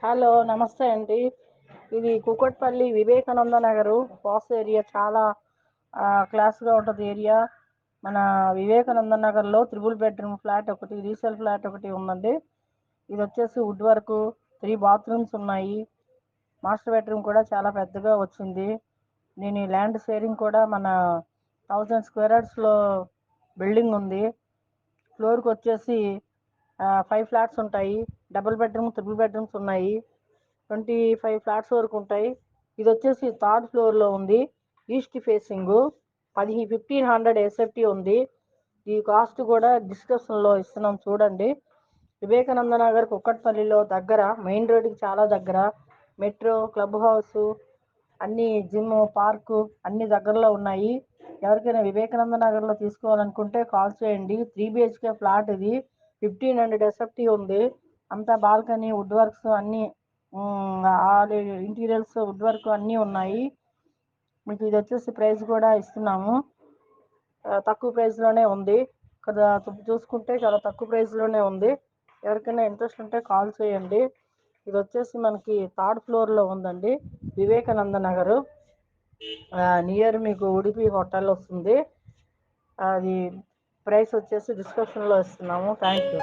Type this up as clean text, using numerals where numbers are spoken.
Hello నమస్తే అండి. ఇది కుకట్పల్లి వివేకానంద నగరు బాస్ ఏరియా. చాలా క్లాస్గా ఉంటుంది ఏరియా. మన వివేకానంద నగర్లో 3 బెడ్రూమ్ ఫ్లాట్ ఒకటి, రీసేల్ ఫ్లాట్ ఒకటి ఉందండి. ఇది వచ్చేసి వుడ్ వర్క్, 3 బాత్రూమ్స్ ఉన్నాయి. మాస్టర్ బెడ్రూమ్ కూడా చాలా పెద్దగా వచ్చింది. దీని ల్యాండ్ షేరింగ్ కూడా మన 1000 స్క్వేర్ యార్డ్స్లో బిల్డింగ్ ఉంది. ఫ్లోర్కి వచ్చేసి 5 ఫ్లాట్స్ ఉంటాయి. డబుల్ బెడ్రూమ్, 3 బెడ్రూమ్స్ ఉన్నాయి. 25 ఫ్లాట్స్ వరకు ఉంటాయి. ఇది వచ్చేసి థర్డ్ ఫ్లోర్లో ఉంది. ఈస్ట్ ఫేసింగ్ 1500 ఎస్ఎఫ్టీ ఉంది. ఈ కాస్ట్ కూడా డిస్కషన్లో ఇస్తున్నాం చూడండి. వివేకానంద నగర్ కుక్కట్పల్లిలో దగ్గర, మెయిన్ రోడ్డుకి చాలా దగ్గర. మెట్రో, క్లబ్ హౌస్, అన్ని జిమ్, పార్కు అన్ని దగ్గరలో ఉన్నాయి. ఎవరికైనా వివేకానంద నగర్లో తీసుకోవాలనుకుంటే కాల్ చేయండి. 3 BHK ఫ్లాట్ ఇది. 1500 ఎస్ఎఫ్టీ ఉంది. అంతా బాల్కనీ, వుడ్ వర్క్స్ అన్నీ, ఆల్ ఇంటీరియర్స్ వుడ్ వర్క్ అన్నీ ఉన్నాయి. మీకు ఇది వచ్చేసి ప్రైస్ కూడా ఇస్తున్నాము. తక్కువ ప్రైస్లోనే ఉంది. ఇక్కడ చూసుకుంటే చాలా తక్కువ ప్రైస్లోనే ఉంది. ఎవరికైనా ఇంట్రెస్ట్ ఉంటే కాల్ చేయండి. ఇది వచ్చేసి మనకి థర్డ్ ఫ్లోర్లో ఉందండి, వివేకానంద నగరు. నియర్ మీకు ఉడిపి హోటల్ వస్తుంది. అది ప్రైస్ వచ్చేసి డిస్క్రిప్షన్లో ఇస్తున్నాము. Thank you.